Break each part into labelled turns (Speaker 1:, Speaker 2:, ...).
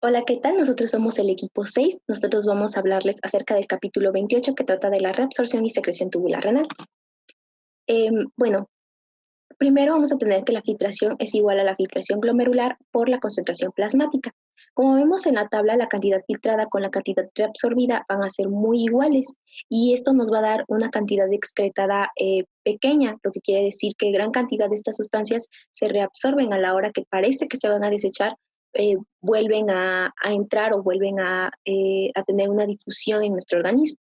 Speaker 1: Hola, ¿qué tal? Nosotros somos el equipo 6. Nosotros vamos a hablarles acerca del capítulo 28 que trata de la reabsorción y secreción tubular renal. Bueno, primero vamos a tener que la filtración es igual a la filtración glomerular por la concentración plasmática. Como vemos en la tabla, la cantidad filtrada con la cantidad reabsorbida van a ser muy iguales y esto nos va a dar una cantidad excretada pequeña, lo que quiere decir que gran cantidad de estas sustancias se reabsorben a la hora que parece que se van a desechar, vuelven a entrar o vuelven a tener una difusión en nuestro organismo.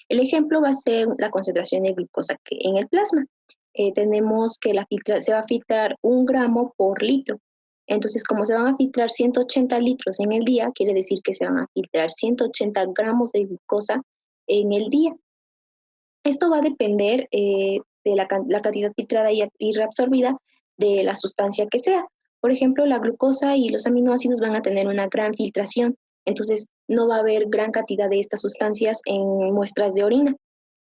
Speaker 1: El ejemplo va a ser la concentración de glucosa en el plasma. Tenemos que se va a filtrar 1 gramo por litro. Entonces, como se van a filtrar 180 litros en el día, quiere decir que se van a filtrar 180 gramos de glucosa en el día. Esto va a depender de la cantidad filtrada y reabsorbida de la sustancia que sea. Por ejemplo, la glucosa y los aminoácidos van a tener una gran filtración, entonces no va a haber gran cantidad de estas sustancias en muestras de orina,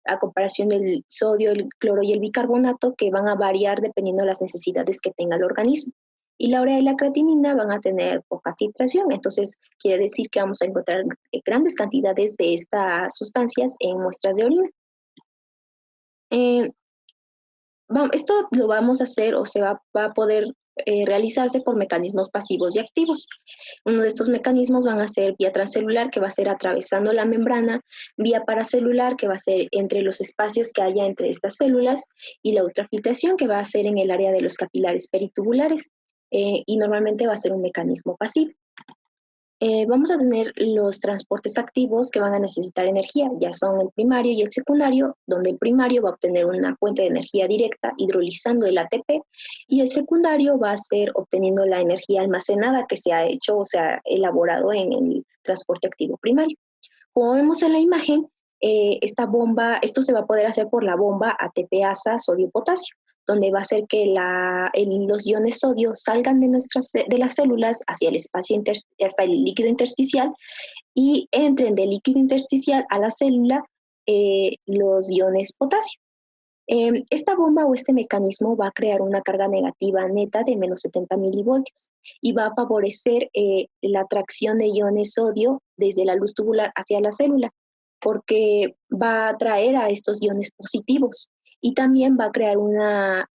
Speaker 1: a comparación del sodio, el cloro y el bicarbonato, que van a variar dependiendo de las necesidades que tenga el organismo. Y la urea y la creatinina van a tener poca filtración, entonces quiere decir que vamos a encontrar grandes cantidades de estas sustancias en muestras de orina. Eh, Esto lo vamos a hacer o va a poder realizarse por mecanismos pasivos y activos. Uno de estos mecanismos van a ser vía transcelular, que va a ser atravesando la membrana, vía paracelular, que va a ser entre los espacios que haya entre estas células, y la ultrafiltración, que va a ser en el área de los capilares peritubulares, y normalmente va a ser un mecanismo pasivo. Vamos a tener los transportes activos que van a necesitar energía, ya son el primario y el secundario, donde el primario va a obtener una fuente de energía directa hidrolizando el ATP y el secundario va a ser obteniendo la energía almacenada que se ha hecho o se ha elaborado en el transporte activo primario. Como vemos en la imagen, esto se va a poder hacer por la bomba ATP-ASA sodio-potasio, donde va a hacer que los iones sodio salgan de las células hacia el espacio hasta el líquido intersticial y entren del líquido intersticial a la célula los iones potasio. Esta bomba o este mecanismo va a crear una carga negativa neta de menos 70 milivoltios y va a favorecer la atracción de iones sodio desde la luz tubular hacia la célula, porque va a atraer a estos iones positivos y también va a crear una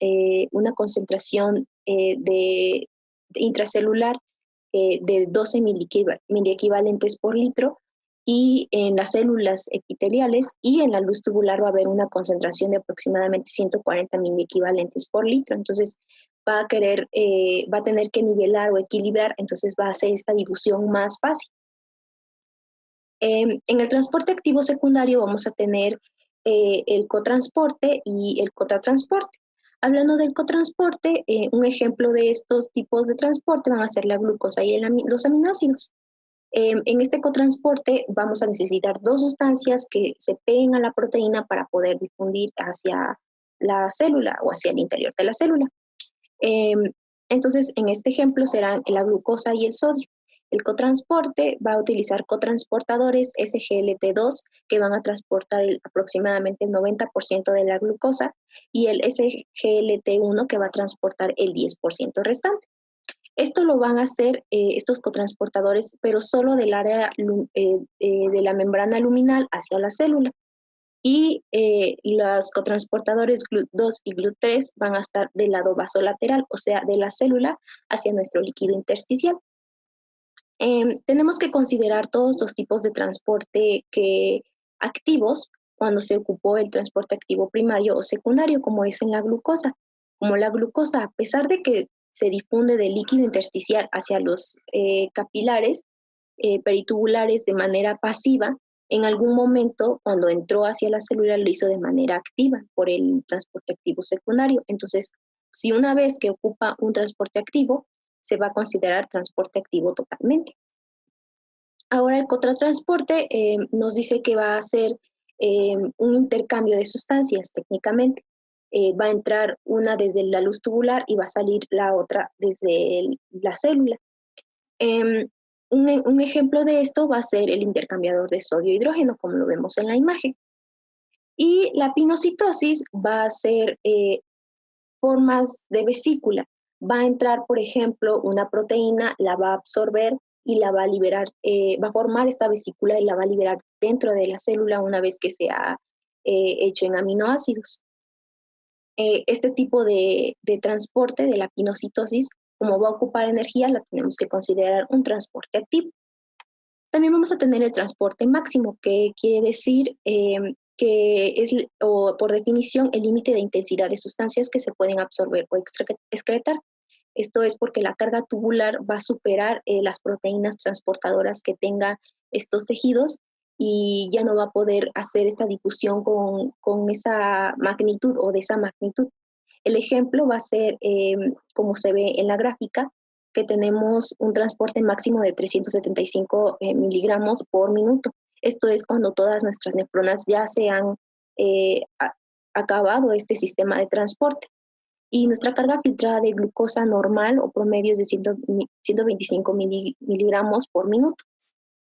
Speaker 1: concentración intracelular de 12 miliequivalentes por litro, y en las células epiteliales y en la luz tubular va a haber una concentración de aproximadamente 140 miliequivalentes por litro. Entonces va a tener que nivelar o equilibrar, entonces va a hacer esta difusión más fácil. En el transporte activo secundario vamos a tener el cotransporte y el cotransporte. Hablando del cotransporte, un ejemplo de estos tipos de transporte van a ser la glucosa y los aminoácidos. En este cotransporte vamos a necesitar dos sustancias que se peguen a la proteína para poder difundir hacia la célula o hacia el interior de la célula. Entonces, en este ejemplo serán la glucosa y el sodio. El cotransporte va a utilizar cotransportadores SGLT2 que van a transportar aproximadamente el 90% de la glucosa y el SGLT1 que va a transportar el 10% restante. Esto lo van a hacer estos cotransportadores, pero solo del área de la membrana luminal hacia la célula. Y los cotransportadores GLUT2 y GLUT3 van a estar del lado vasolateral, o sea, de la célula hacia nuestro líquido intersticial. Tenemos que considerar todos los tipos de transporte activos cuando se ocupó el transporte activo primario o secundario, como es en la glucosa. Como la glucosa, a pesar de que se difunde del líquido intersticial hacia los capilares peritubulares de manera pasiva, en algún momento, cuando entró hacia la célula, lo hizo de manera activa por el transporte activo secundario. Entonces, si una vez que ocupa un transporte activo, se va a considerar transporte activo totalmente. Ahora el cotransporte nos dice que va a ser un intercambio de sustancias técnicamente. Va a entrar una desde la luz tubular y va a salir la otra desde la célula. Un ejemplo de esto va a ser el intercambiador de sodio-hidrógeno, como lo vemos en la imagen. Y la pinocitosis va a ser formas de vesícula. Va a entrar, por ejemplo, una proteína, la va a absorber y la va a liberar, va a formar esta vesícula y la va a liberar dentro de la célula una vez que se ha hecho en aminoácidos. Este tipo de transporte de la pinocitosis, como va a ocupar energía, la tenemos que considerar un transporte activo. También vamos a tener el transporte máximo, que quiere decir que es, o por definición, el límite de intensidad de sustancias que se pueden absorber o excretar. Esto es porque la carga tubular va a superar las proteínas transportadoras que tenga estos tejidos y ya no va a poder hacer esta difusión con esa magnitud o de esa magnitud. El ejemplo va a ser, como se ve en la gráfica, que tenemos un transporte máximo de 375 miligramos por minuto. Esto es cuando todas nuestras nefronas ya se han acabado este sistema de transporte. Y nuestra carga filtrada de glucosa normal o promedio es de 125 miligramos por minuto.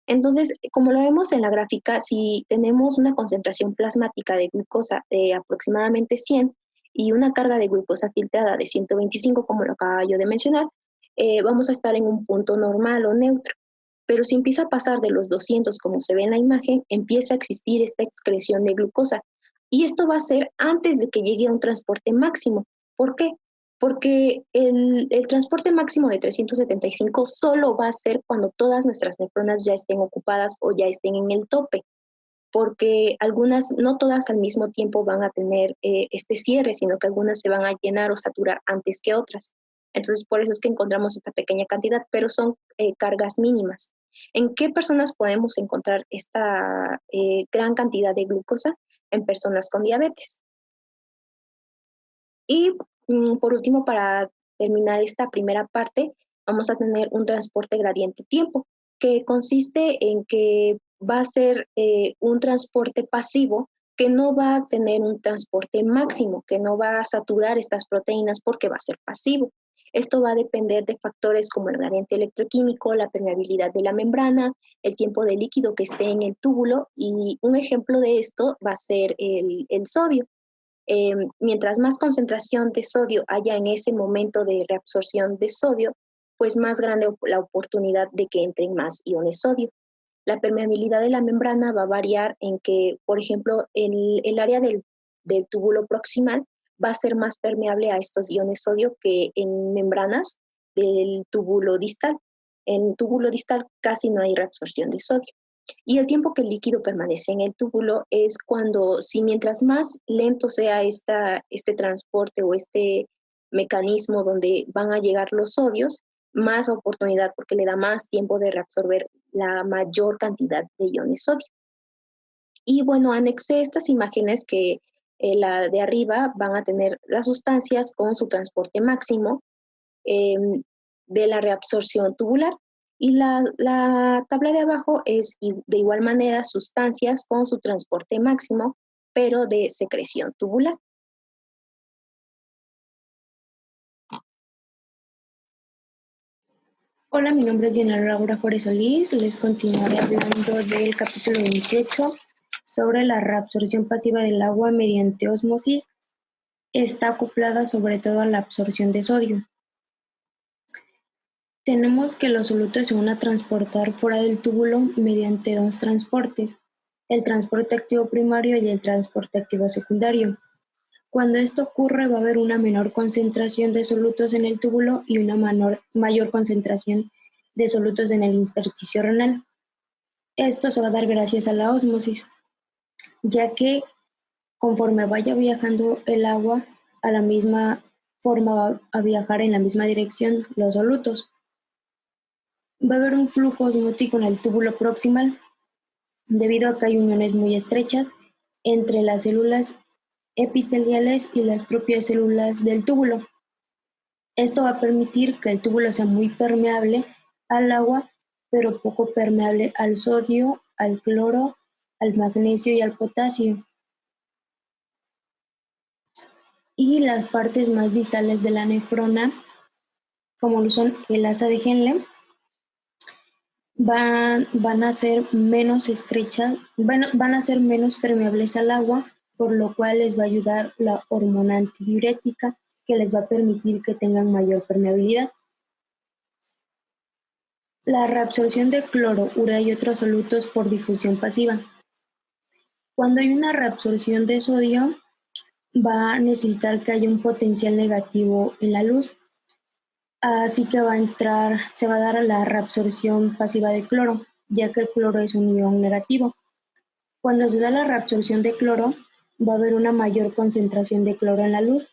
Speaker 1: Entonces, como lo vemos en la gráfica, si tenemos una concentración plasmática de glucosa de aproximadamente 100 y una carga de glucosa filtrada de 125, como lo acabo yo de mencionar, vamos a estar en un punto normal o neutro. Pero si empieza a pasar de los 200, como se ve en la imagen, empieza a existir esta excreción de glucosa. Y esto va a ser antes de que llegue a un transporte máximo. ¿Por qué? Porque el transporte máximo de 375 solo va a ser cuando todas nuestras nefronas ya estén ocupadas o ya estén en el tope, porque algunas, no todas al mismo tiempo van a tener este cierre, sino que algunas se van a llenar o saturar antes que otras. Entonces, por eso es que encontramos esta pequeña cantidad, pero son cargas mínimas. ¿En qué personas podemos encontrar esta gran cantidad de glucosa? En personas con diabetes. Y por último, para terminar esta primera parte, vamos a tener un transporte gradiente tiempo, que consiste en que va a ser un transporte pasivo que no va a tener un transporte máximo, que no va a saturar estas proteínas porque va a ser pasivo. Esto va a depender de factores como el gradiente electroquímico, la permeabilidad de la membrana, el tiempo de líquido que esté en el túbulo, y un ejemplo de esto va a ser el sodio. Mientras más concentración de sodio haya en ese momento de reabsorción de sodio, pues más grande la oportunidad de que entren más iones sodio. La permeabilidad de la membrana va a variar en que, por ejemplo, el área del túbulo proximal va a ser más permeable a estos iones sodio que en membranas del túbulo distal. En túbulo distal casi no hay reabsorción de sodio. Y el tiempo que el líquido permanece en el túbulo es cuando, si mientras más lento sea este transporte o este mecanismo donde van a llegar los sodios, más oportunidad porque le da más tiempo de reabsorber la mayor cantidad de iones sodio. Y bueno, anexé estas imágenes que la de arriba van a tener las sustancias con su transporte máximo de la reabsorción tubular. Y la tabla de abajo es de igual manera sustancias con su transporte máximo, pero de secreción tubular.
Speaker 2: Hola, mi nombre es Diana Laura Juárez Solís. Les continuaré hablando del capítulo 28 sobre la reabsorción pasiva del agua mediante ósmosis. Está acoplada sobre todo a la absorción de sodio. Tenemos que los solutos se van a transportar fuera del túbulo mediante dos transportes, el transporte activo primario y el transporte activo secundario. Cuando esto ocurre va a haber una menor concentración de solutos en el túbulo y una mayor concentración de solutos en el intersticio renal. Esto se va a dar gracias a la ósmosis, ya que conforme vaya viajando el agua, a la misma forma va a viajar en la misma dirección los solutos. Va a haber un flujo osmótico en el túbulo proximal, debido a que hay uniones muy estrechas entre las células epiteliales y las propias células del túbulo. Esto va a permitir que el túbulo sea muy permeable al agua, pero poco permeable al sodio, al cloro, al magnesio y al potasio. Y las partes más distales de la nefrona, como lo son el asa de Henle, van a ser menos estrechas, van a ser menos permeables al agua, por lo cual les va a ayudar la hormona antidiurética, que les va a permitir que tengan mayor permeabilidad. La reabsorción de cloro, urea y otros solutos por difusión pasiva. Cuando hay una reabsorción de sodio, va a necesitar que haya un potencial negativo en la luz, así que se va a dar la reabsorción pasiva de cloro, ya que el cloro es un ion negativo. Cuando se da la reabsorción de cloro, va a haber una mayor concentración de cloro en la luz,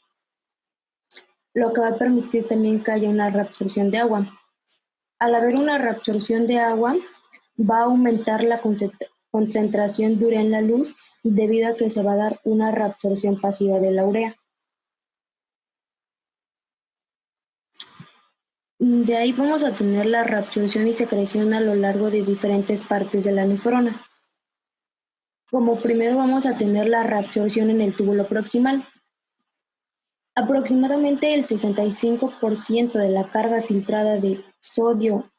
Speaker 2: lo que va a permitir también que haya una reabsorción de agua. Al haber una reabsorción de agua, va a aumentar la concentración de urea en la luz debido a que se va a dar una reabsorción pasiva de la urea. De ahí vamos a tener la reabsorción y secreción a lo largo de diferentes partes de la nefrona. Como primero vamos a tener la reabsorción en el túbulo proximal. Aproximadamente el 65% de la carga filtrada de sodio,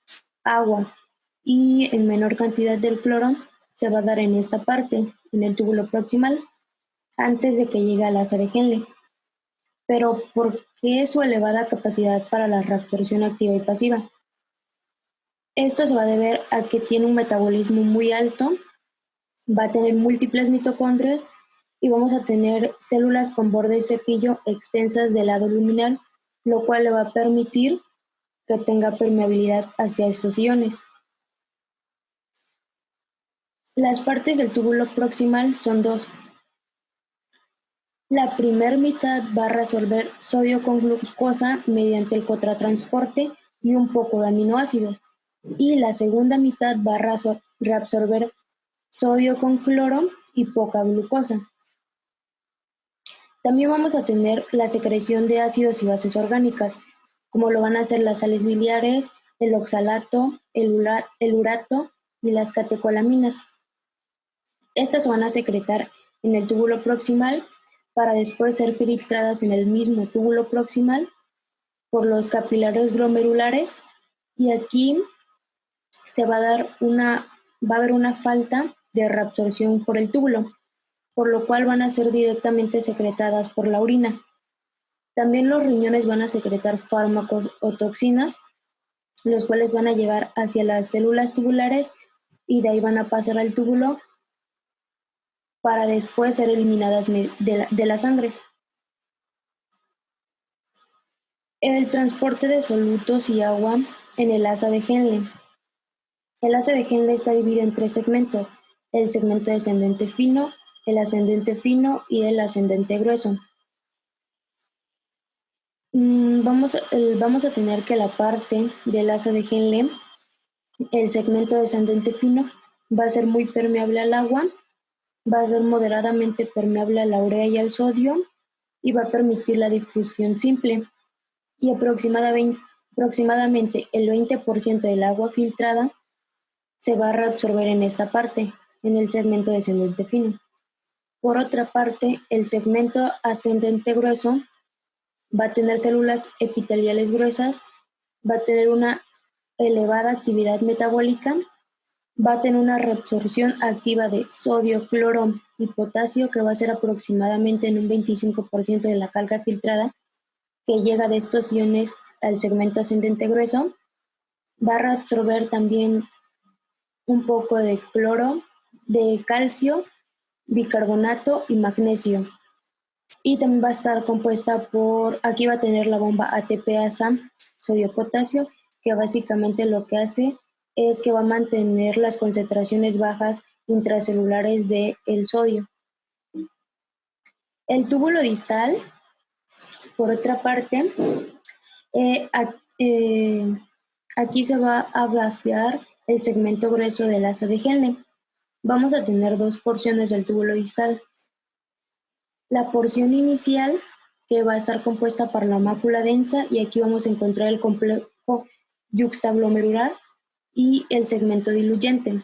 Speaker 2: agua y en menor cantidad del cloro se va a dar en esta parte, en el túbulo proximal, antes de que llegue al asa de Henle. Pero ¿por qué su elevada capacidad para la reabsorción activa y pasiva? Esto se va a deber a que tiene un metabolismo muy alto, va a tener múltiples mitocondrias y vamos a tener células con borde cepillo extensas del lado luminal, lo cual le va a permitir que tenga permeabilidad hacia estos iones. Las partes del túbulo proximal son dos. La primer mitad va a resolver sodio con glucosa mediante el cotransporte y un poco de aminoácidos. Y la segunda mitad va a reabsorber sodio con cloro y poca glucosa. También vamos a tener la secreción de ácidos y bases orgánicas, como lo van a ser las sales biliares, el oxalato, el urato y las catecolaminas. Estas se van a secretar en el túbulo proximal para después ser filtradas en el mismo túbulo proximal por los capilares glomerulares, y aquí va a haber una falta de reabsorción por el túbulo, por lo cual van a ser directamente secretadas por la orina. También los riñones van a secretar fármacos o toxinas, los cuales van a llegar hacia las células tubulares y de ahí van a pasar al túbulo para después ser eliminadas de la sangre. El transporte de solutos y agua en el asa de Henle. El asa de Henle está dividida en tres segmentos: el segmento descendente fino, el ascendente fino y el ascendente grueso. Vamos a tener que la parte del asa de Henle, el segmento descendente fino, va a ser muy permeable al agua, va a ser moderadamente permeable a la urea y al sodio y va a permitir la difusión simple. Y aproximadamente el 20% del agua filtrada se va a reabsorber en esta parte, en el segmento descendente fino. Por otra parte, el segmento ascendente grueso va a tener células epiteliales gruesas, va a tener una elevada actividad metabólica, va a tener una reabsorción activa de sodio, cloro y potasio que va a ser aproximadamente en un 25% de la carga filtrada que llega de estos iones al segmento ascendente grueso. Va a reabsorber también un poco de cloro, de calcio, bicarbonato y magnesio. Y también va a estar compuesta aquí va a tener la bomba ATPasa, sodio-potasio, que básicamente lo que hace es que va a mantener las concentraciones bajas intracelulares del sodio. El túbulo distal, por otra parte, aquí se va a vaciar el segmento grueso del asa de Henle. Vamos a tener dos porciones del túbulo distal. La porción inicial, que va a estar compuesta por la mácula densa, y aquí vamos a encontrar el complejo yuxtaglomerular y el segmento diluyente,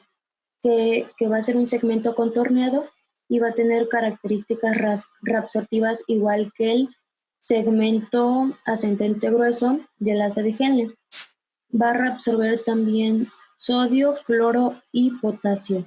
Speaker 2: que va a ser un segmento contorneado y va a tener características reabsortivas igual que el segmento ascendente grueso del asa de Henle. Va a reabsorber también sodio, cloro y potasio.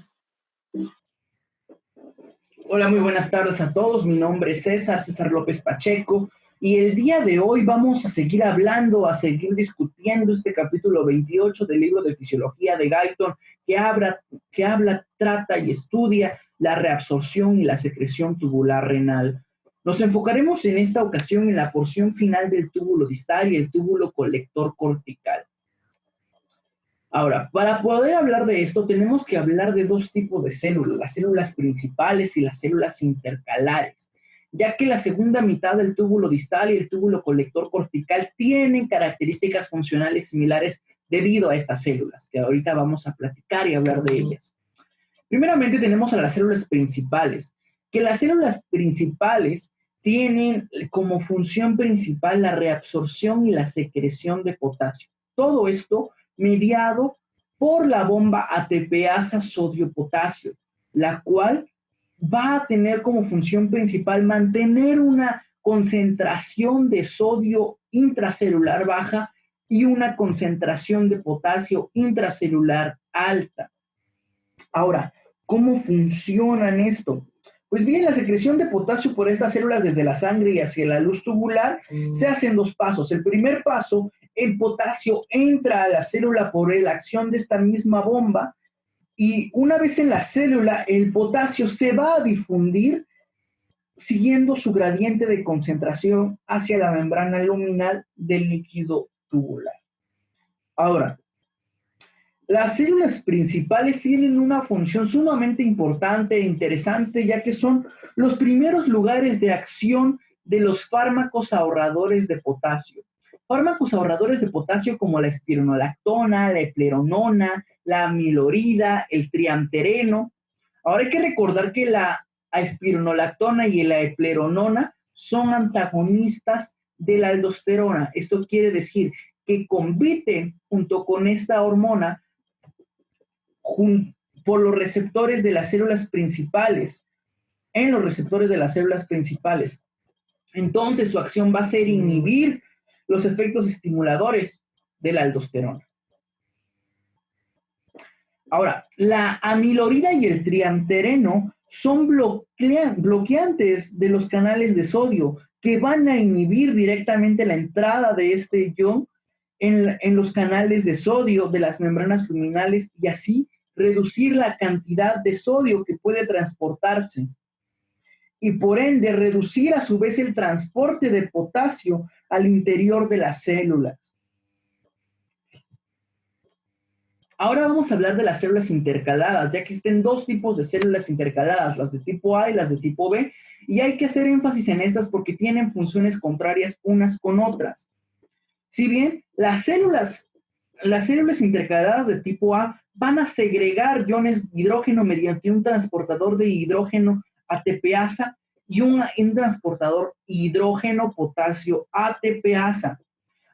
Speaker 3: Hola, muy buenas tardes a todos. Mi nombre es César López Pacheco. Y el día de hoy vamos a seguir hablando, a seguir discutiendo este capítulo 28 del libro de Fisiología de Guyton, que habla, trata y estudia la reabsorción y la secreción tubular renal. Nos enfocaremos en esta ocasión en la porción final del túbulo distal y el túbulo colector cortical. Ahora, para poder hablar de esto, tenemos que hablar de dos tipos de células, las células principales y las células intercalares, ya que la segunda mitad del túbulo distal y el túbulo colector cortical tienen características funcionales similares debido a estas células, que ahorita vamos a platicar y hablar de ellas. Primeramente tenemos a las células principales, que las células principales tienen como función principal la reabsorción y la secreción de potasio. Todo esto mediado por la bomba ATPasa sodio-potasio, la cual va a tener como función principal mantener una concentración de sodio intracelular baja y una concentración de potasio intracelular alta. Ahora, ¿cómo funcionan esto? Pues bien, la secreción de potasio por estas células desde la sangre y hacia la luz tubular se hace en dos pasos. El primer paso, el potasio entra a la célula por la acción de esta misma bomba y una vez en la célula, el potasio se va a difundir siguiendo su gradiente de concentración hacia la membrana luminal del líquido tubular. Ahora, las células principales tienen una función sumamente importante e interesante, ya que son los primeros lugares de acción de los fármacos ahorradores de potasio. Fármacos ahorradores de potasio como la espironolactona, la epleronona, la amilorida, el triamtereno. Ahora hay que recordar que la espironolactona y la epleronona son antagonistas de la aldosterona. Esto quiere decir que compiten junto con esta hormona por los receptores de las células principales, en los receptores de las células principales. Entonces su acción va a ser inhibir los efectos estimuladores de la aldosterona. Ahora, la amilorida y el triamtereno son bloqueantes de los canales de sodio que van a inhibir directamente la entrada de este ion en los canales de sodio de las membranas luminales y así reducir la cantidad de sodio que puede transportarse y por ende reducir a su vez el transporte de potasio al interior de las células. Ahora vamos a hablar de las células intercaladas, ya que existen dos tipos de células intercaladas, las de tipo A y las de tipo B, y hay que hacer énfasis en estas porque tienen funciones contrarias unas con otras. Si bien las células intercaladas de tipo A van a segregar iones de hidrógeno mediante un transportador de hidrógeno ATPasa y un transportador hidrógeno potasio ATPasa.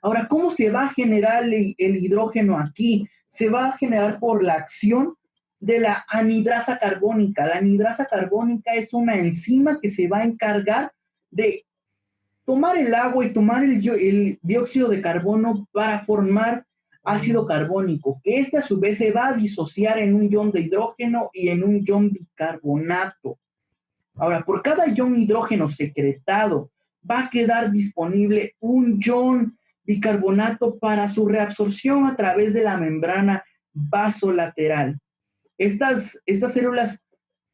Speaker 3: Ahora, ¿cómo se va a generar el hidrógeno aquí? Se va a generar por la acción de la anhidrasa carbónica. La anhidrasa carbónica es una enzima que se va a encargar de tomar el agua y tomar el dióxido de carbono para formar ácido carbónico, que este a su vez se va a disociar en un ion de hidrógeno y en un ion bicarbonato. Ahora, por cada ion hidrógeno secretado, va a quedar disponible un ion bicarbonato para su reabsorción a través de la membrana vasolateral. Estas células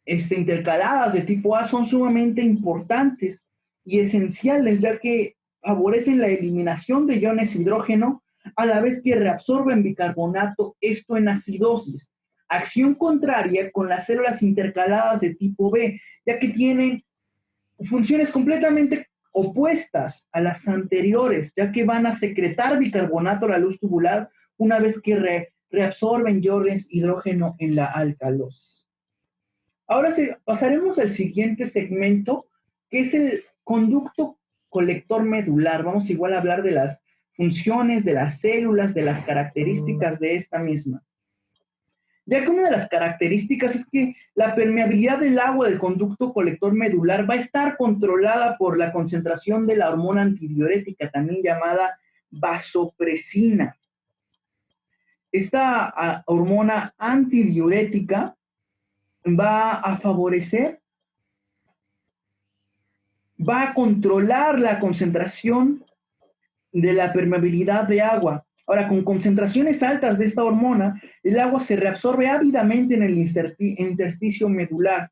Speaker 3: intercaladas de tipo A son sumamente importantes y esenciales, ya que favorecen la eliminación de iones hidrógeno a la vez que reabsorben bicarbonato, esto en acidosis. Acción contraria con las células intercaladas de tipo B, ya que tienen funciones completamente opuestas a las anteriores, ya que van a secretar bicarbonato a la luz tubular una vez que reabsorben iones hidrógeno en la alcalosis. Ahora pasaremos al siguiente segmento, que es el conducto colector medular. Vamos igual a hablar de las funciones de las células, de las características de esta misma. Ya que una de las características es que la permeabilidad del agua del conducto colector medular va a estar controlada por la concentración de la hormona antidiurética, también llamada vasopresina. Esta hormona antidiurética va a favorecer va a controlar la concentración de la permeabilidad de agua. Ahora, con concentraciones altas de esta hormona, el agua se reabsorbe ávidamente en el intersticio medular.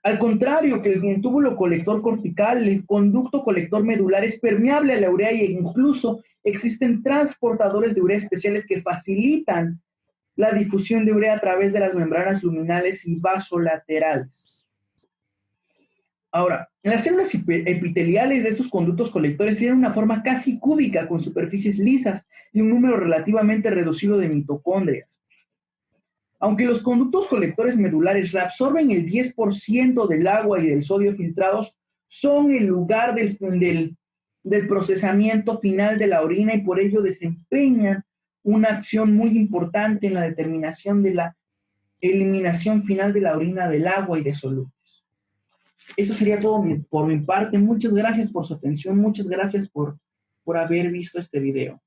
Speaker 3: Al contrario que el túbulo colector cortical, el conducto colector medular es permeable a la urea e incluso existen transportadores de urea especiales que facilitan la difusión de urea a través de las membranas luminales y vasolaterales. Ahora, las células epiteliales de estos conductos colectores tienen una forma casi cúbica con superficies lisas y un número relativamente reducido de mitocondrias. Aunque los conductos colectores medulares reabsorben el 10% del agua y del sodio filtrados, son el lugar del procesamiento final de la orina y por ello desempeñan una acción muy importante en la determinación de la eliminación final de la orina del agua y de solubles. Eso sería todo por mi parte. Muchas gracias por su atención. Muchas gracias por haber visto este video.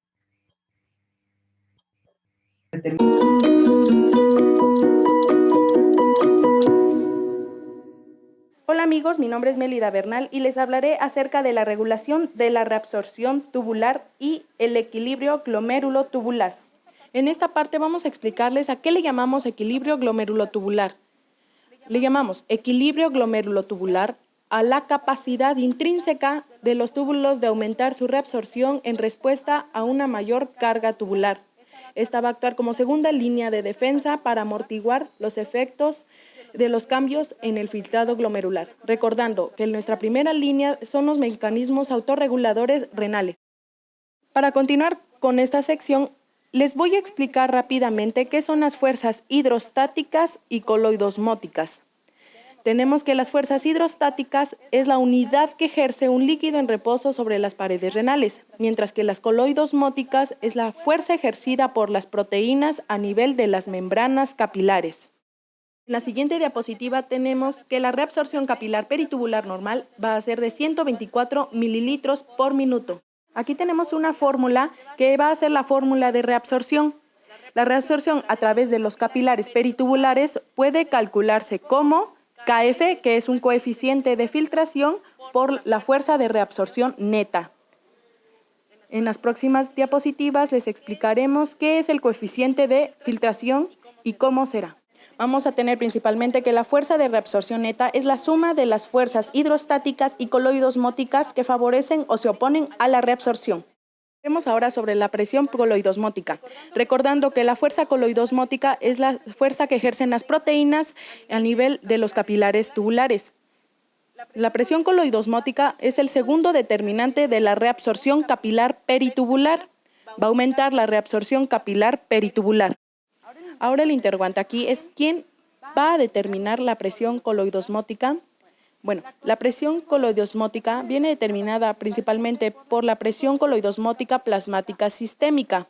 Speaker 4: Hola amigos, mi nombre es Mélida Bernal y les hablaré acerca de la regulación de la reabsorción tubular y el equilibrio glomérulo-tubular. En esta parte vamos a explicarles a qué le llamamos equilibrio glomérulo-tubular. Le llamamos equilibrio glomérulo-tubular a la capacidad intrínseca de los túbulos de aumentar su reabsorción en respuesta a una mayor carga tubular. Esta va a actuar como segunda línea de defensa para amortiguar los efectos de los cambios en el filtrado glomerular, recordando que nuestra primera línea son los mecanismos autorreguladores renales. Para continuar con esta sección, les voy a explicar rápidamente qué son las fuerzas hidrostáticas y coloidosmóticas. Tenemos que las fuerzas hidrostáticas es la unidad que ejerce un líquido en reposo sobre las paredes renales, mientras que las coloidosmóticas es la fuerza ejercida por las proteínas a nivel de las membranas capilares. En la siguiente diapositiva tenemos que la reabsorción capilar peritubular normal va a ser de 124 mililitros por minuto. Aquí tenemos una fórmula que va a ser la fórmula de reabsorción. La reabsorción a través de los capilares peritubulares puede calcularse como KF, que es un coeficiente de filtración, por la fuerza de reabsorción neta. En las próximas diapositivas les explicaremos qué es el coeficiente de filtración y cómo será. Vamos a tener principalmente que la fuerza de reabsorción neta es la suma de las fuerzas hidrostáticas y coloidosmóticas que favorecen o se oponen a la reabsorción. Vemos ahora sobre la presión coloidosmótica, recordando que la fuerza coloidosmótica es la fuerza que ejercen las proteínas a nivel de los capilares tubulares. La presión coloidosmótica es el segundo determinante de la reabsorción capilar peritubular. Va a aumentar la reabsorción capilar peritubular. Ahora el interrogante aquí es ¿quién va a determinar la presión coloidosmótica? Bueno, la presión coloidosmótica viene determinada principalmente por la presión coloidosmótica plasmática sistémica.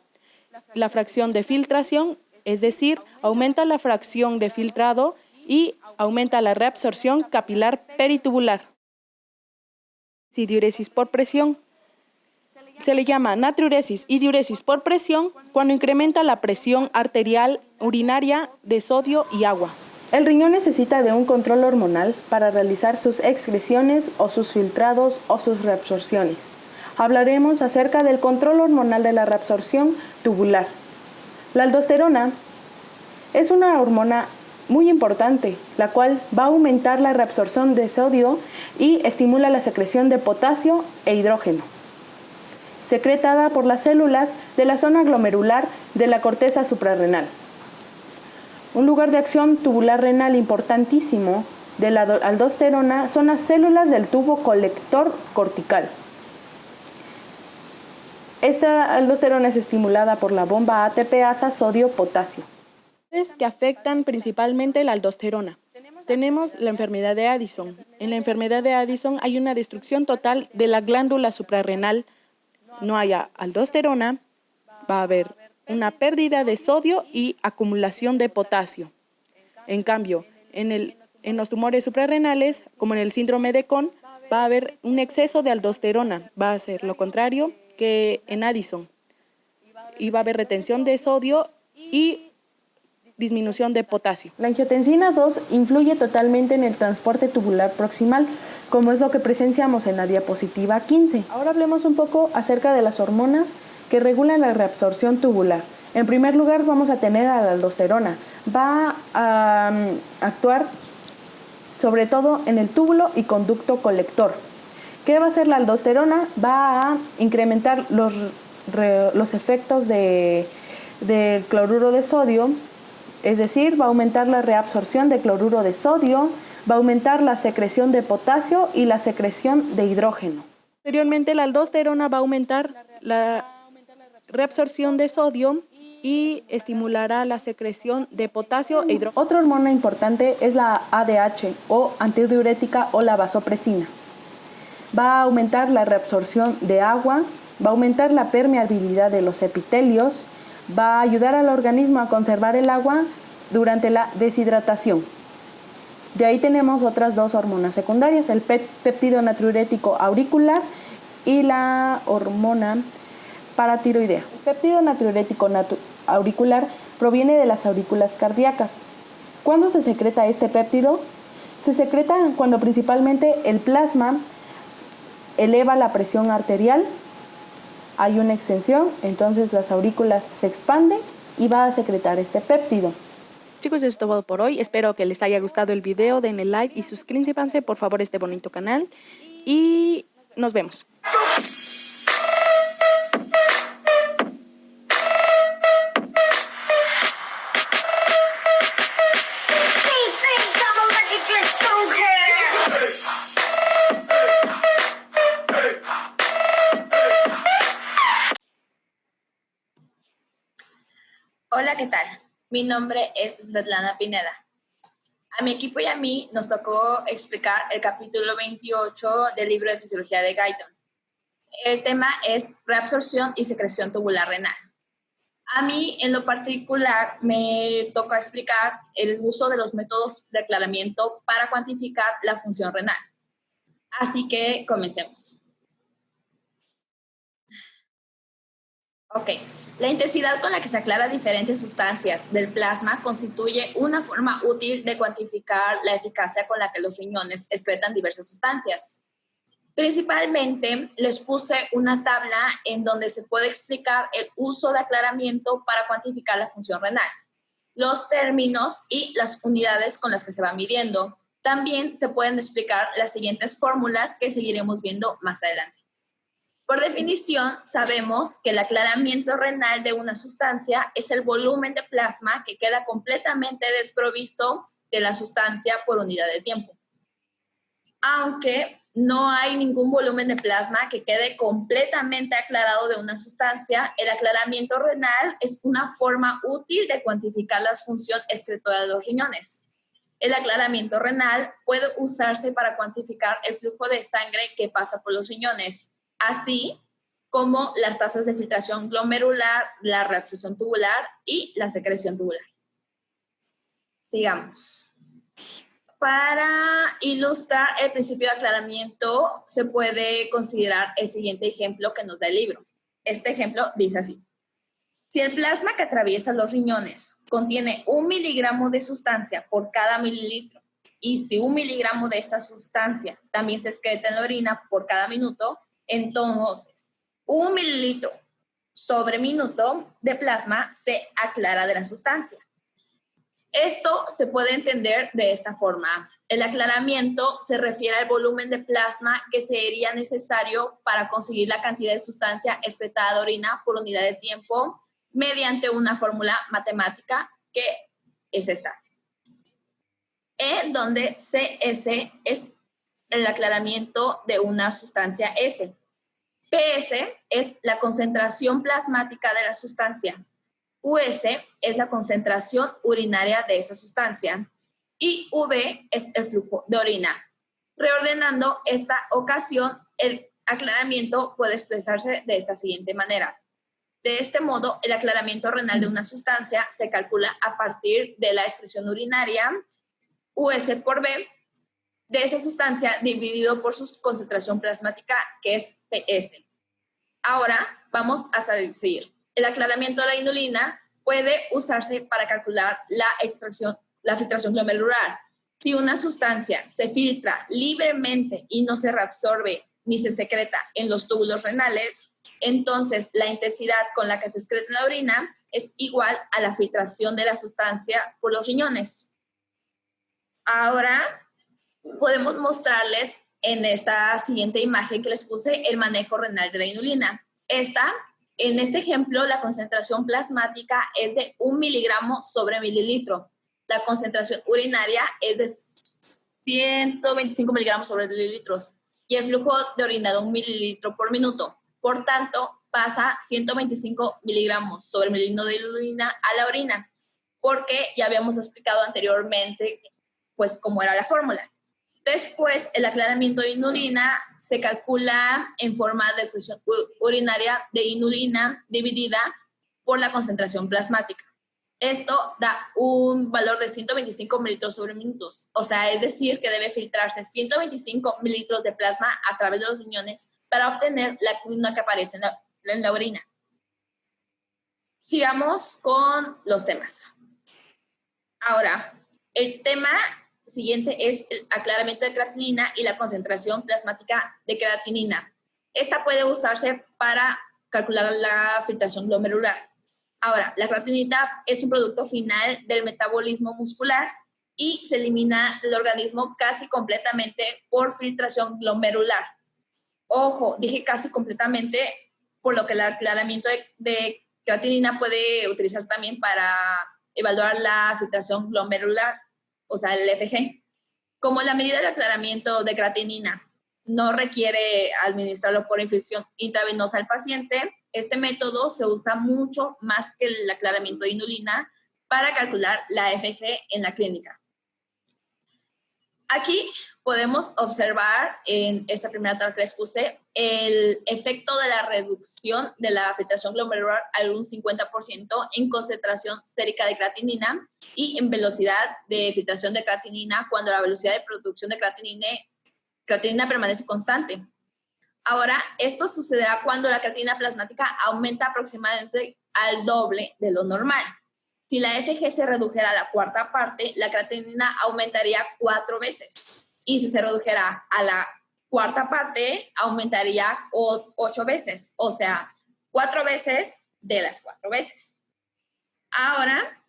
Speaker 4: La fracción de filtración, es decir, aumenta la fracción de filtrado y aumenta la reabsorción capilar peritubular. Si diuresis por presión. Se le llama natriuresis y diuresis por presión cuando incrementa la presión arterial urinaria de sodio y agua. El riñón necesita de un control hormonal para realizar sus excreciones o sus filtrados o sus reabsorciones. Hablaremos acerca del control hormonal de la reabsorción tubular. La aldosterona es una hormona muy importante, la cual va a aumentar la reabsorción de sodio y estimula la secreción de potasio e hidrógeno, secretada por las células de la zona glomerular de la corteza suprarrenal. Un lugar de acción tubular renal importantísimo de la aldosterona son las células del tubo colector cortical. Esta aldosterona es estimulada por la bomba ATPasa sodio-potasio. Que afectan principalmente la aldosterona. Tenemos la enfermedad de Addison. En la enfermedad de Addison hay una destrucción total de la glándula suprarrenal. No haya aldosterona, va a haber una pérdida de sodio y acumulación de potasio. En cambio, en los tumores suprarrenales, como en el síndrome de Cohn, va a haber un exceso de aldosterona. Va a ser lo contrario que en Addison. Y va a haber retención de sodio y disminución de potasio. La angiotensina 2 influye totalmente en el transporte tubular proximal, como es lo que presenciamos en la diapositiva 15. Ahora hablemos un poco acerca de las hormonas que regulan la reabsorción tubular. En primer lugar vamos a tener a la aldosterona. Va a actuar sobre todo en el túbulo y conducto colector. ¿Qué va a hacer la aldosterona? Va a incrementar los efectos del cloruro de sodio, es decir, va a aumentar la reabsorción de cloruro de sodio, va a aumentar la secreción de potasio y la secreción de hidrógeno. Posteriormente, la aldosterona va a aumentar la reabsorción de sodio y estimulará la secreción de potasio e hidrógeno. Otra hormona importante es la ADH o antidiurética o la vasopresina. Va a aumentar la reabsorción de agua, va a aumentar la permeabilidad de los epitelios, va a ayudar al organismo a conservar el agua durante la deshidratación. De ahí tenemos otras dos hormonas secundarias, el péptido natriurético auricular y la hormona paratiroidea. El péptido natriurético auricular proviene de las aurículas cardíacas. ¿Cuándo se secreta este péptido? Se secreta cuando principalmente el plasma eleva la presión arterial, hay una extensión, entonces las aurículas se expanden y va a secretar este péptido. Chicos, eso es todo por hoy. Espero que les haya gustado el video. Denle like y suscríbanse por favor a este bonito canal. Y nos vemos.
Speaker 5: Hola, ¿qué tal? Mi nombre es Svetlana Pineda. A mi equipo y a mí nos tocó explicar el capítulo 28 del libro de Fisiología de Guyton. El tema es reabsorción y secreción tubular renal. A mí, en lo particular, me toca explicar el uso de los métodos de aclaramiento para cuantificar la función renal. Así que comencemos. Ok, la intensidad con la que se aclara diferentes sustancias del plasma constituye una forma útil de cuantificar la eficacia con la que los riñones excretan diversas sustancias. Principalmente les puse una tabla en donde se puede explicar el uso de aclaramiento para cuantificar la función renal, los términos y las unidades con las que se va midiendo. También se pueden explicar las siguientes fórmulas que seguiremos viendo más adelante. Por definición, sabemos que el aclaramiento renal de una sustancia es el volumen de plasma que queda completamente desprovisto de la sustancia por unidad de tiempo. Aunque no hay ningún volumen de plasma que quede completamente aclarado de una sustancia, el aclaramiento renal es una forma útil de cuantificar la función excretora de los riñones. El aclaramiento renal puede usarse para cuantificar el flujo de sangre que pasa por los riñones, así como las tasas de filtración glomerular, la reabsorción tubular y la secreción tubular. Sigamos. Para ilustrar el principio de aclaramiento, se puede considerar el siguiente ejemplo que nos da el libro. Este ejemplo dice así. Si el plasma que atraviesa los riñones contiene 1 miligramo de sustancia por cada mililitro, y si 1 miligramo de esta sustancia también se excreta en la orina por cada minuto, entonces 1 mililitro sobre minuto de plasma se aclara de la sustancia. Esto se puede entender de esta forma. El aclaramiento se refiere al volumen de plasma que sería necesario para conseguir la cantidad de sustancia excretada de orina por unidad de tiempo mediante una fórmula matemática que es esta. Donde CS es el aclaramiento de una sustancia S. PS es la concentración plasmática de la sustancia. US es la concentración urinaria de esa sustancia y V es el flujo de orina. Reordenando esta ocasión, el aclaramiento puede expresarse de esta siguiente manera. De este modo, el aclaramiento renal de una sustancia se calcula a partir de la excreción urinaria US por V de esa sustancia dividido por su concentración plasmática, que es PS. Ahora vamos a seguir. El aclaramiento de la inulina puede usarse para calcular la filtración glomerular. Si una sustancia se filtra libremente y no se reabsorbe ni se secreta en los túbulos renales, entonces la intensidad con la que se excreta en la orina es igual a la filtración de la sustancia por los riñones. Ahora podemos mostrarles en esta siguiente imagen que les puse el manejo renal de la inulina. En este ejemplo, la concentración plasmática es de 1 miligramo sobre mililitro. La concentración urinaria es de 125 miligramos sobre mililitros y el flujo de orina de 1 mililitro por minuto. Por tanto, pasa 125 miligramos sobre mililitro de orina a la orina, porque ya habíamos explicado anteriormente pues cómo era la fórmula. Después, el aclaramiento de inulina se calcula en forma de función urinaria de inulina dividida por la concentración plasmática. Esto da un valor de 125 mililitros sobre minutos. O sea, es decir, que debe filtrarse 125 mililitros de plasma a través de los riñones para obtener la inulina que aparece en la orina. Sigamos con los temas. Ahora, el tema siguiente es el aclaramiento de creatinina y la concentración plasmática de creatinina. Esta puede usarse para calcular la filtración glomerular. Ahora, la creatinina es un producto final del metabolismo muscular y se elimina del organismo casi completamente por filtración glomerular. Ojo, dije casi completamente, por lo que el aclaramiento de creatinina puede utilizarse también para evaluar la filtración glomerular, o sea, el FG. Como la medida de aclaramiento de creatinina no requiere administrarlo por infusión intravenosa al paciente, este método se usa mucho más que el aclaramiento de inulina para calcular la FG en la clínica. Aquí podemos observar en esta primera tabla que les puse el efecto de la reducción de la filtración glomerular al un 50% en concentración sérica de creatinina y en velocidad de filtración de creatinina cuando la velocidad de producción de creatinina permanece constante. Ahora, esto sucederá cuando la creatinina plasmática aumenta aproximadamente al doble de lo normal. Si la FG se redujera a la cuarta parte, la creatinina aumentaría 4 veces. Y si se redujera a la cuarta parte, aumentaría 8 veces. O sea, 4 veces de las 4 veces. Ahora,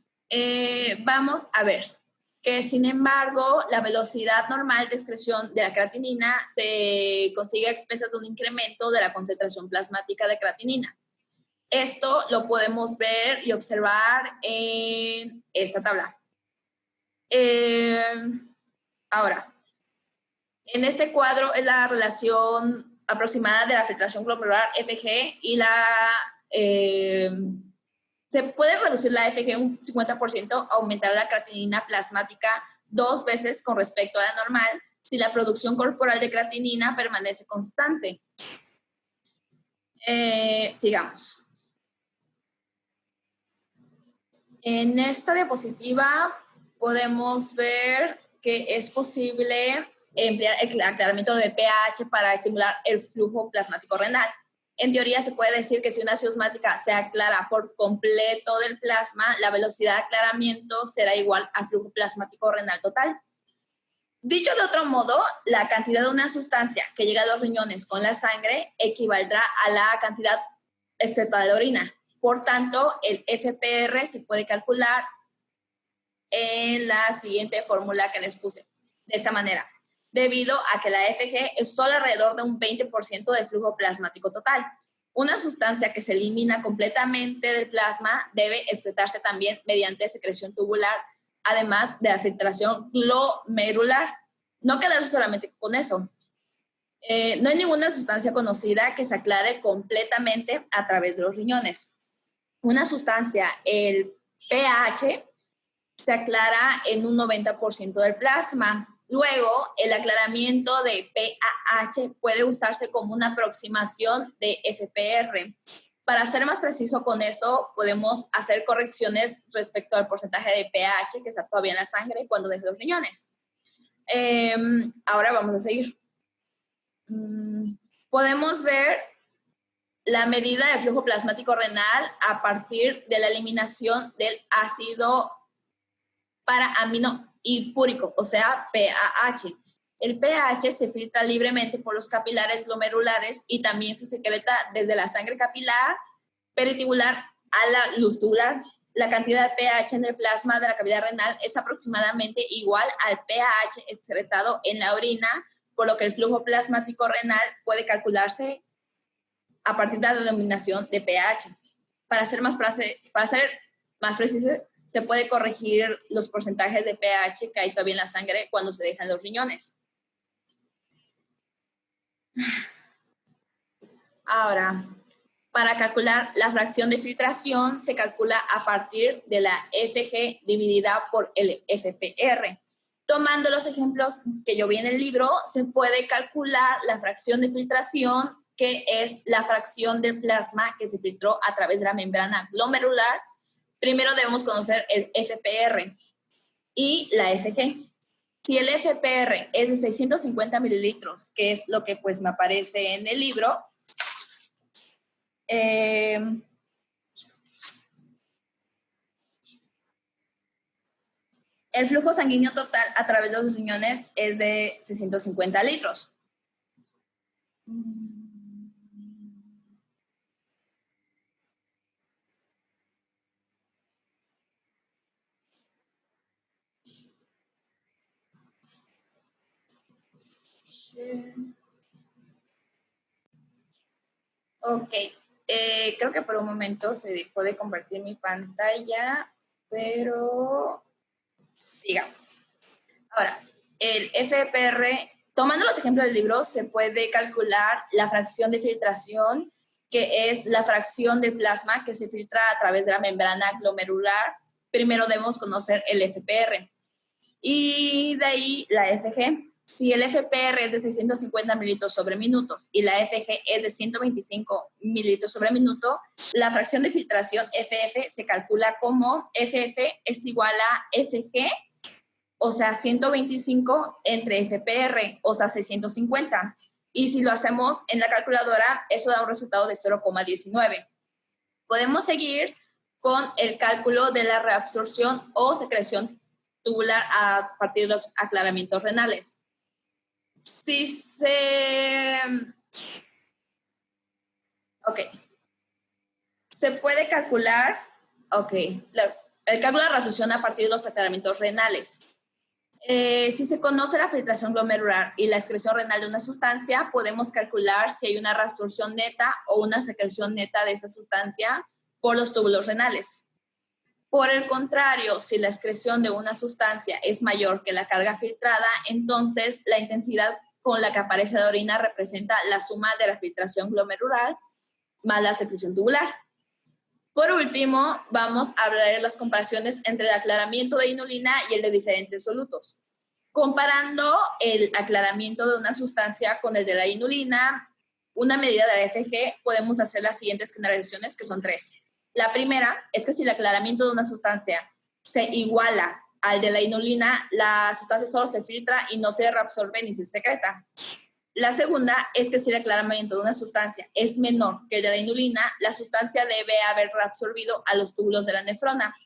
Speaker 5: vamos a ver que, sin embargo, la velocidad normal de excreción de la creatinina se consigue a expensas de un incremento de la concentración plasmática de creatinina. Esto lo podemos ver y observar en esta tabla. Ahora, en este cuadro es la relación aproximada de la filtración glomerular FG y se puede reducir la FG un 50%, aumentar la creatinina plasmática 2 veces con respecto a la normal si la producción corporal de creatinina permanece constante. Sigamos. En esta diapositiva podemos ver que es posible emplear el aclaramiento de pH para estimular el flujo plasmático renal. En teoría se puede decir que si una osmática se aclara por completo del plasma, la velocidad de aclaramiento será igual al flujo plasmático renal total. Dicho de otro modo, la cantidad de una sustancia que llega a los riñones con la sangre equivaldrá a la cantidad excretada de orina. Por tanto, el FPR se puede calcular en la siguiente fórmula que les puse, de esta manera, debido a que la FG es solo alrededor de un 20% del flujo plasmático total. Una sustancia que se elimina completamente del plasma debe excretarse también mediante secreción tubular, además de la filtración glomerular. No quedarse solamente con eso. No hay ninguna sustancia conocida que se aclare completamente a través de los riñones. Una sustancia, el pH, se aclara en un 90% del plasma. Luego, el aclaramiento de pH puede usarse como una aproximación de FPR. Para ser más preciso con eso, podemos hacer correcciones respecto al porcentaje de pH que está todavía en la sangre cuando deje los riñones. Ahora vamos a seguir. Podemos ver la medida del flujo plasmático renal a partir de la eliminación del ácido para amino y púrico, o sea, pAH. El pH se filtra libremente por los capilares glomerulares y también se secreta desde la sangre capilar peritubular a la luz tubular. La cantidad de pH en el plasma de la cavidad renal es aproximadamente igual al pH excretado en la orina, por lo que el flujo plasmático renal puede calcularse a partir de la denominación de pH. Para ser más preciso, se puede corregir los porcentajes de pH que hay todavía en la sangre cuando se dejan los riñones. Ahora, para calcular la fracción de filtración se calcula a partir de la FG dividida por el FPR. Tomando los ejemplos que yo vi en el libro, se puede calcular la fracción de filtración, que es la fracción del plasma que se filtró a través de la membrana glomerular. Primero debemos conocer el FPR y la FG. Si el FPR es de 650 mililitros, que es lo que pues me aparece en el libro, el flujo sanguíneo total a través de los riñones es de 650 litros. Ok, creo que por un momento se dejó de convertir mi pantalla, pero sigamos. Ahora, el FPR, tomando los ejemplos del libro, se puede calcular la fracción de filtración, que es la fracción del plasma que se filtra a través de la membrana glomerular. Primero debemos conocer el FPR y de ahí la FG. Si el FPR es de 650 mililitros sobre minutos y la FG es de 125 mililitros sobre minuto, la fracción de filtración FF se calcula como FF es igual a FG, o sea, 125 entre FPR, o sea, 650. Y si lo hacemos en la calculadora, eso da un resultado de 0,19. Podemos seguir con el cálculo de la reabsorción o secreción tubular a partir de los aclaramientos renales. Si se... Ok. Se puede calcular, el cálculo de reabsorción a partir de los aclaramientos renales. Si se conoce la filtración glomerular y la excreción renal de una sustancia, podemos calcular si hay una reabsorción neta o una secreción neta de esta sustancia por los túbulos renales. Por el contrario, si la excreción de una sustancia es mayor que la carga filtrada, entonces la intensidad con la que aparece la orina representa la suma de la filtración glomerular más la secreción tubular. Por último, vamos a hablar de las comparaciones entre el aclaramiento de inulina y el de diferentes solutos. Comparando el aclaramiento de una sustancia con el de la inulina, una medida de la FG, podemos hacer las siguientes generalizaciones, que son 3. La primera es que si el aclaramiento de una sustancia se iguala al de la inulina, la sustancia solo se filtra y no se reabsorbe ni se secreta. La segunda es que si el aclaramiento de una sustancia es menor que el de la inulina, la sustancia debe haber reabsorbido a los túbulos de la nefrona.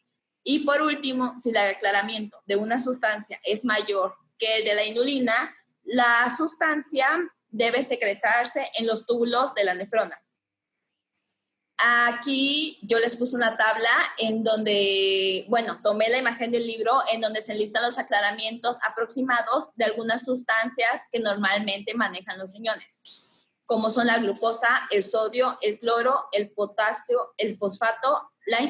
Speaker 5: Y por último, si el aclaramiento de una sustancia es mayor que el de la inulina, la sustancia debe secretarse en los túbulos de la nefrona. Aquí yo les puse una tabla en donde, tomé la imagen del libro en donde se enlistan los aclaramientos aproximados de algunas sustancias que normalmente manejan los riñones, como son la glucosa, el sodio, el cloro, el potasio, el fosfato, la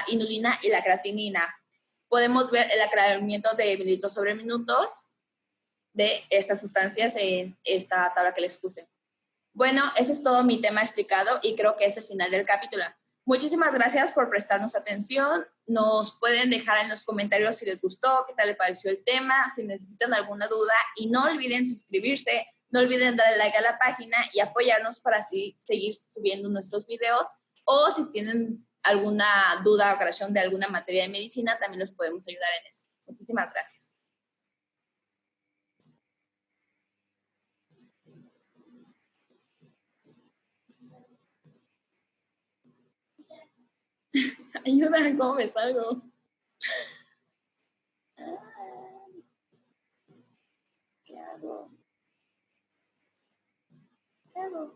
Speaker 5: inulina y la creatinina. Podemos ver el aclaramiento de mililitros sobre minutos de estas sustancias en esta tabla que les puse. Bueno, ese es todo mi tema explicado y creo que es el final del capítulo. Muchísimas gracias por prestarnos atención. Nos pueden dejar en los comentarios si les gustó, qué tal les pareció el tema, si necesitan alguna duda y no olviden suscribirse, no olviden darle like a la página y apoyarnos para así seguir subiendo nuestros videos, o si tienen alguna duda o creación de alguna materia de medicina, también los podemos ayudar en eso. Muchísimas gracias. Ayuda, ¿cómo me salgo? hago? ¿Qué hago?